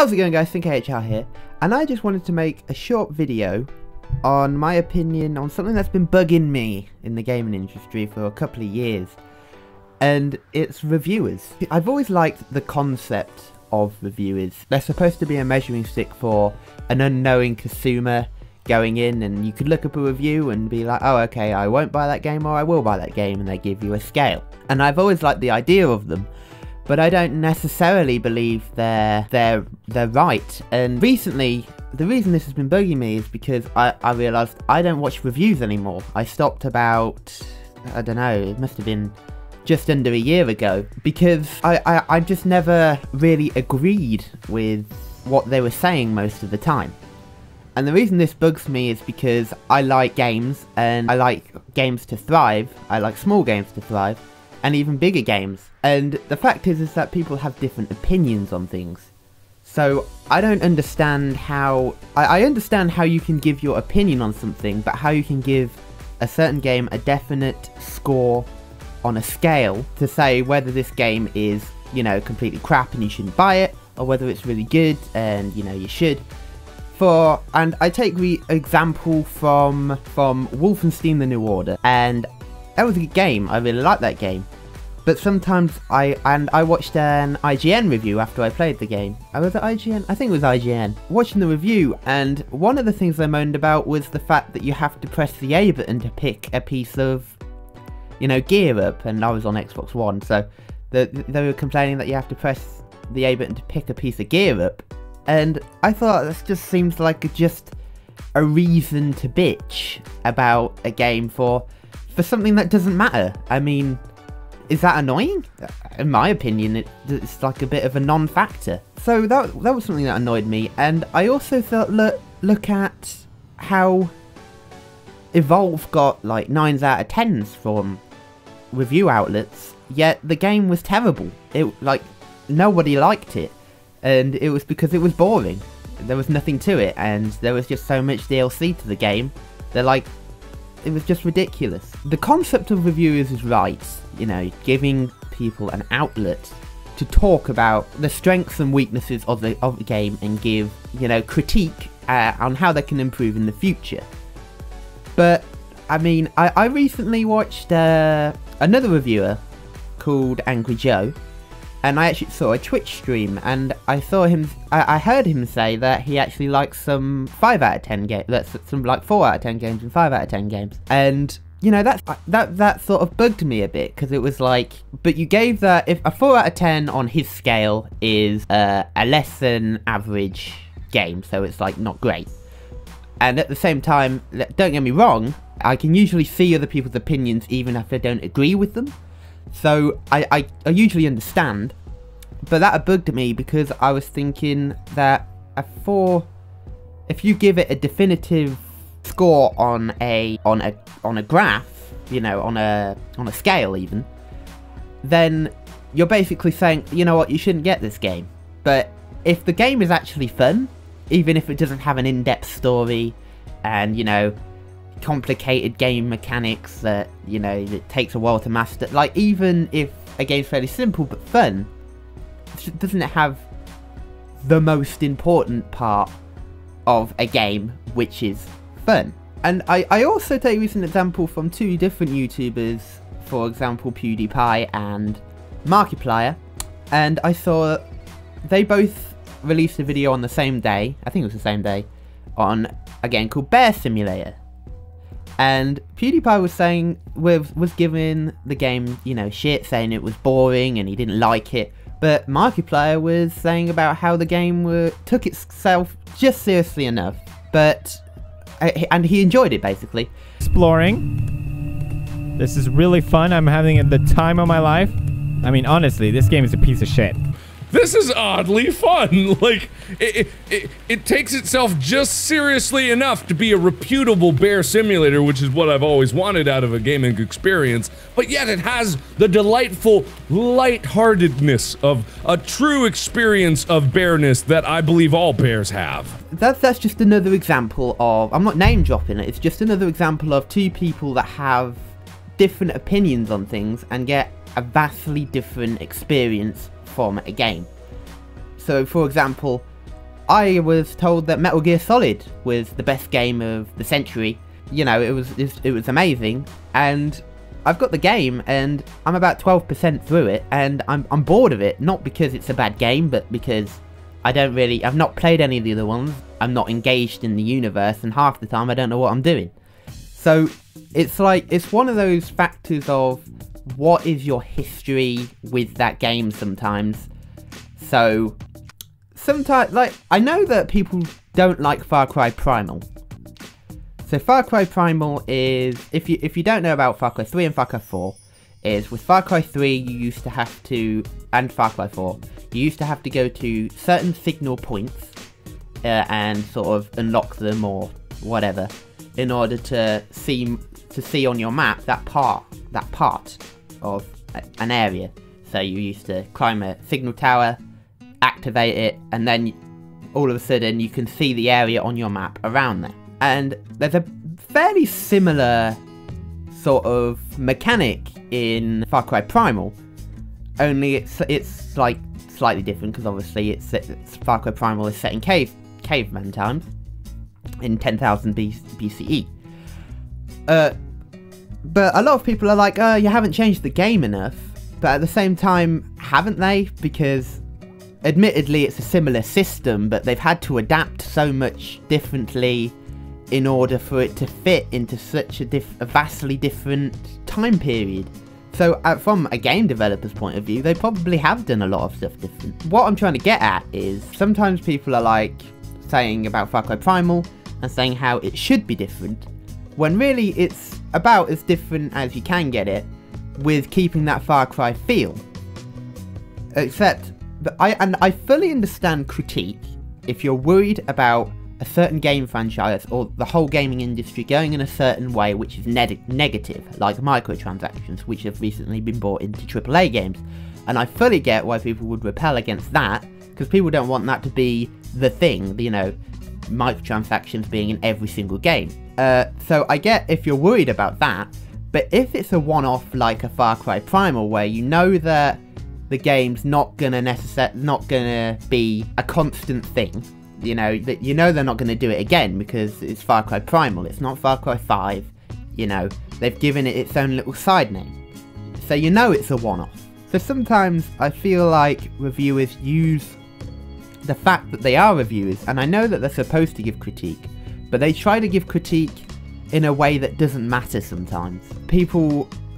How's it going, guys? ThinkAHR here, and I just wanted to make a short video on my opinion on something that's been bugging me in the gaming industry for a couple of years, and it's reviewers. I've always liked the concept of reviewers. They're supposed to be a measuring stick for an unknowing consumer going in, and you could look up a review and be like, oh okay, I won't buy that game or I will buy that game, and they give you a scale. And I've always liked the idea of them, but I don't necessarily believe they're right. And recently, the reason this has been bugging me is because I realised I don't watch reviews anymore. I stopped about, I don't know, it must have been just under a year ago, because I just never really agreed with what they were saying most of the time. And the reason this bugs me is because I like games, and I like games to thrive. I like small games to thrive, and even bigger games. And the fact is that people have different opinions on things. So I don't understand how... I understand how you can give your opinion on something, but how you can give a certain game a definite score on a scale to say whether this game is, you know, completely crap and you shouldn't buy it, or whether it's really good and, you know, you should. And I take the example from Wolfenstein: The New Order, and that was a good game. I really liked that game. But sometimes I watched an IGN review after I played the game. Was it IGN? I think it was IGN. Watching the review, and one of the things they moaned about was the fact that you have to press the A button to pick a piece of, you know, gear up. And I was on Xbox One, so they were complaining that you have to press the A button to pick a piece of gear up. And I thought this just seems like just a reason to bitch about a game for something that doesn't matter. I mean, is that annoying? In my opinion, it's like a bit of a non-factor. So that was something that annoyed me. And I also thought, look at how Evolve got like 9s out of 10s from review outlets, yet the game was terrible. Like, nobody liked it. And it was because it was boring. There was nothing to it, and there was just so much DLC to the game. It was just ridiculous. The concept of reviewers is right, you know, giving people an outlet to talk about the strengths and weaknesses of the game and give, you know, critique on how they can improve in the future. But, I mean, I recently watched another reviewer called Angry Joe, and I actually saw a Twitch stream, and I heard him say that he actually likes some 5 out of 10 games, that's some like 4 out of 10 games and 5 out of 10 games. And, you know, that sort of bugged me a bit, because it was like, but you gave that, if a 4 out of 10 on his scale is a less than average game, so it's like not great. And at the same time, don't get me wrong, I can usually see other people's opinions even if I don't agree with them. So I usually understand, but that bugged me because I was thinking that if you give it a definitive score on a graph, you know, on a scale even, then you're basically saying, you know what, you shouldn't get this game. But if the game is actually fun, even if it doesn't have an in-depth story and, you know, complicated game mechanics that, you know, it takes a while to master, like, even if a game's fairly simple but fun, doesn't it have the most important part of a game, which is fun? And I also take a recent example from 2 different YouTubers, for example PewDiePie and Markiplier, and I saw they both released a video on the same day, I think it was the same day, on a game called Bear Simulator. And PewDiePie was saying, was giving the game, you know, shit, saying it was boring and he didn't like it. But Markiplier was saying about how the game took itself just seriously enough, and he enjoyed it, basically. Exploring. This is really fun. I'm having the time of my life. I mean, honestly, this game is a piece of shit. This is oddly fun. Like, it takes itself just seriously enough to be a reputable bear simulator, which is what I've always wanted out of a gaming experience, but yet it has the delightful lightheartedness of a true experience of bearness that I believe all bears have. That's just another example of, I'm not name dropping it, it's just another example of 2 people that have different opinions on things and get a vastly different experience from a game. So, for example, I was told that Metal Gear Solid was the best game of the century. You know, it was amazing, and I've got the game, and I'm about 12% through it, and I'm bored of it. Not because it's a bad game, but because I've not played any of the other ones. I'm not engaged in the universe, and half the time I don't know what I'm doing. So it's like, it's one of those factors of what is your history with that game sometimes. So sometimes, like, I know that people don't like Far Cry Primal. So Far Cry Primal is, if you don't know about Far Cry 3 and Far Cry 4, is with Far Cry 3 you used to have to, and Far Cry 4, you used to have to go to certain signal points and sort of unlock them or whatever in order to see on your map that part of an area. So you used to climb a signal tower, activate it, and then all of a sudden you can see the area on your map around there. And there's a fairly similar sort of mechanic in Far Cry Primal, only it's like slightly different because obviously it's Far Cry Primal is set in caveman times in 10,000 BCE. But a lot of people are like, you haven't changed the game enough. But at the same time, haven't they? Because admittedly it's a similar system, but they've had to adapt so much differently in order for it to fit into such a vastly different time period. So from a game developer's point of view, they probably have done a lot of stuff different. What I'm trying to get at is, sometimes people are like saying about Far Cry Primal and saying how it should be different, when really it's about as different as you can get it, with keeping that Far Cry feel. Except that I fully understand critique if you're worried about a certain game franchise or the whole gaming industry going in a certain way which is negative, like microtransactions, which have recently been brought into AAA games. And I fully get why people would repel against that, because people don't want that to be the thing, you know, microtransactions being in every single game. So I get if you're worried about that, but if it's a one-off like a Far Cry Primal where you know that the game's not gonna be a constant thing, you know they're not gonna do it again because it's Far Cry Primal, it's not Far Cry 5, you know, they've given it its own little side name. So you know it's a one-off. So sometimes I feel like reviewers use the fact that they are reviewers, and I know that they're supposed to give critique, but they try to give critique in a way that doesn't matter sometimes.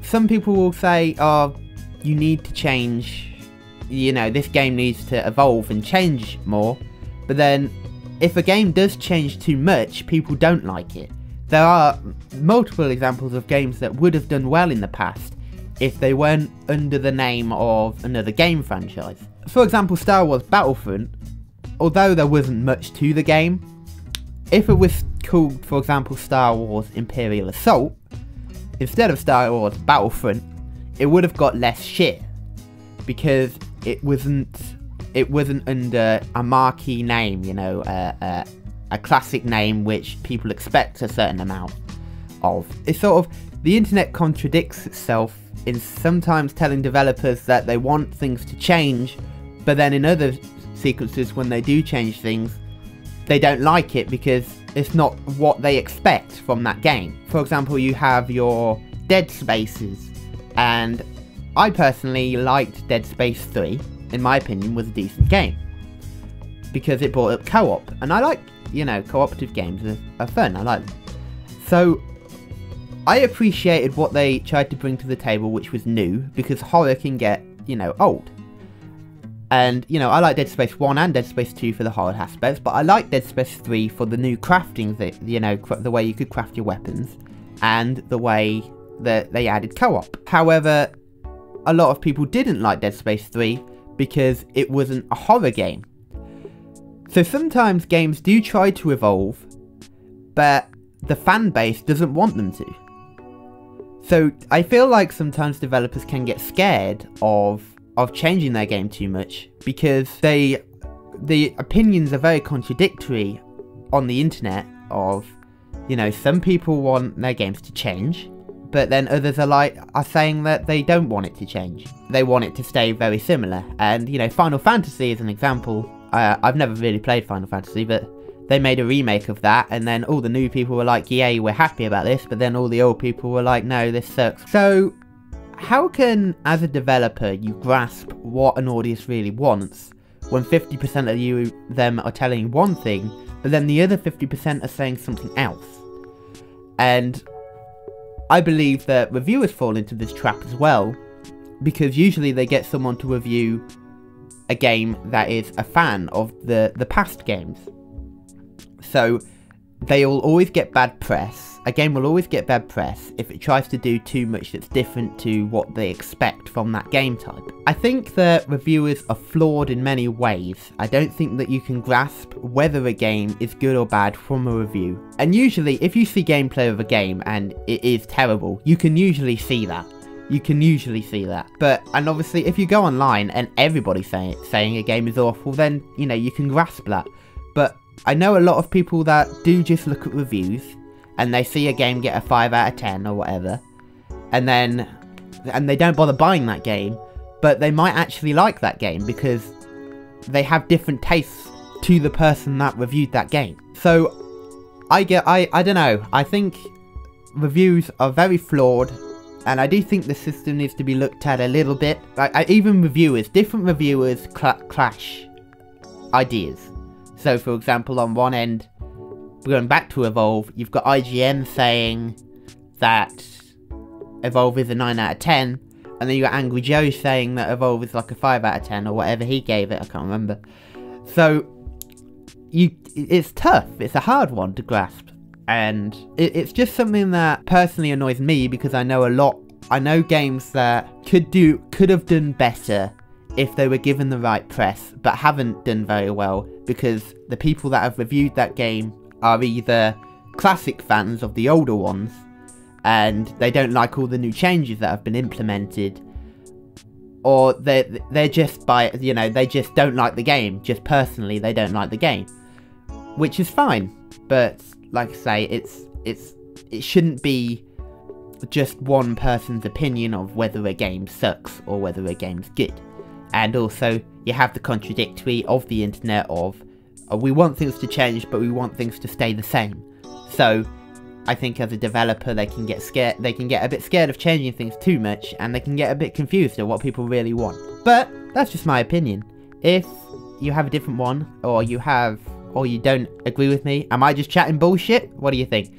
Some people will say, oh, you need to change, you know, this game needs to evolve and change more, but then if a game does change too much, people don't like it. There are multiple examples of games that would have done well in the past if they weren't under the name of another game franchise. For example, Star Wars Battlefront, although there wasn't much to the game, if it was called, for example, Star Wars Imperial Assault, instead of Star Wars Battlefront, it would have got less shit, because it wasn't under a marquee name, you know, a classic name which people expect a certain amount of. It's sort of, the internet contradicts itself in sometimes telling developers that they want things to change, but then in other sequences when they do change things, they don't like it because it's not what they expect from that game. For example, you have your Dead Spaces, and I personally liked Dead Space 3, in my opinion was a decent game, because it brought up co-op, and I like, you know, cooperative games are fun, I like them. So I appreciated what they tried to bring to the table, which was new, because horror can get, you know, old. And, you know, I like Dead Space 1 and Dead Space 2 for the horror aspects, but I like Dead Space 3 for the new crafting, you know, the way you could craft your weapons, and the way that they added co-op. However, a lot of people didn't like Dead Space 3 because it wasn't a horror game. So sometimes games do try to evolve, but the fan base doesn't want them to. So I feel like sometimes developers can get scared of changing their game too much, because the opinions are very contradictory on the internet of, you know, some people want their games to change, but then others are saying that they don't want it to change. They want it to stay very similar. And, you know, Final Fantasy is an example I've never really played Final Fantasy, but they made a remake of that, and then all the new people were like, yay, we're happy about this, but then all the old people were like, no, this sucks. So, how can, as a developer, you grasp what an audience really wants, when 50% of them are telling one thing, but then the other 50% are saying something else? And I believe that reviewers fall into this trap as well, because usually they get someone to review a game that is a fan of the past games. So they'll always get bad press. A game will always get bad press if it tries to do too much that's different to what they expect from that game type. I think that reviewers are flawed in many ways. I don't think that you can grasp whether a game is good or bad from a review. And usually, if you see gameplay of a game and it is terrible, you can usually see that. And obviously, if you go online and everybody's saying a game is awful, then, you know, you can grasp that. But I know a lot of people that do just look at reviews, and they see a game get a 5 out of 10 or whatever, and they don't bother buying that game, but they might actually like that game because they have different tastes to the person that reviewed that game. So, I don't know, I think reviews are very flawed, and I do think the system needs to be looked at a little bit. Like, even reviewers, different reviewers clash ideas. So, for example, on one end, going back to Evolve, you've got IGN saying that Evolve is a 9 out of 10, and then you got Angry Joe saying that Evolve is like a 5 out of 10, or whatever he gave it, I can't remember. So, it's tough, it's a hard one to grasp, and it's just something that personally annoys me, because I know games that could have done better if they were given the right press, but haven't done very well, because the people that have reviewed that game are either classic fans of the older ones, and they don't like all the new changes that have been implemented, or they're just they just don't like the game. Just personally, they don't like the game, which is fine. But like I say, it shouldn't be just one person's opinion of whether a game sucks or whether a game's good. And also, you have the contradictory of the internet of, we want things to change, but we want things to stay the same. So, I think as a developer, they can get scared. They can get a bit scared of changing things too much, and they can get a bit confused at what people really want. But that's just my opinion. If you have a different one, or you don't agree with me, am I just chatting bullshit? What do you think?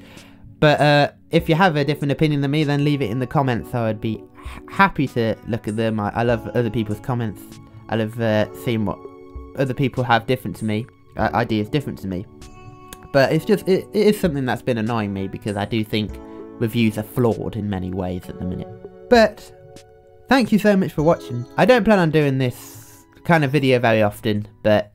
But if you have a different opinion than me, then leave it in the comments. I'd be happy to look at them. I love other people's comments. I love seeing what other people have different to me. Ideas different to me. But it's just, it is something that's been annoying me, because I do think reviews are flawed in many ways at the minute. But thank you so much for watching. I don't plan on doing this kind of video very often, but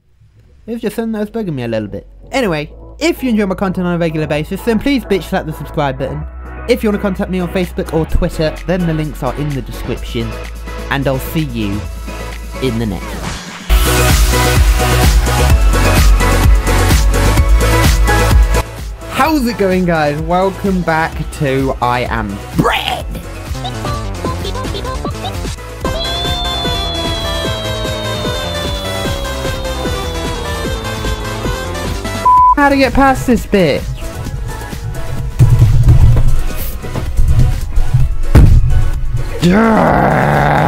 it was just something that was bugging me a little bit. Anyway, if you enjoy my content on a regular basis, then please bitch slap the subscribe button. If you want to contact me on Facebook or Twitter, then the links are in the description. And I'll see you in the next one. How's it going, guys? Welcome back to I Am Bread! How to get past this bit? Yeah.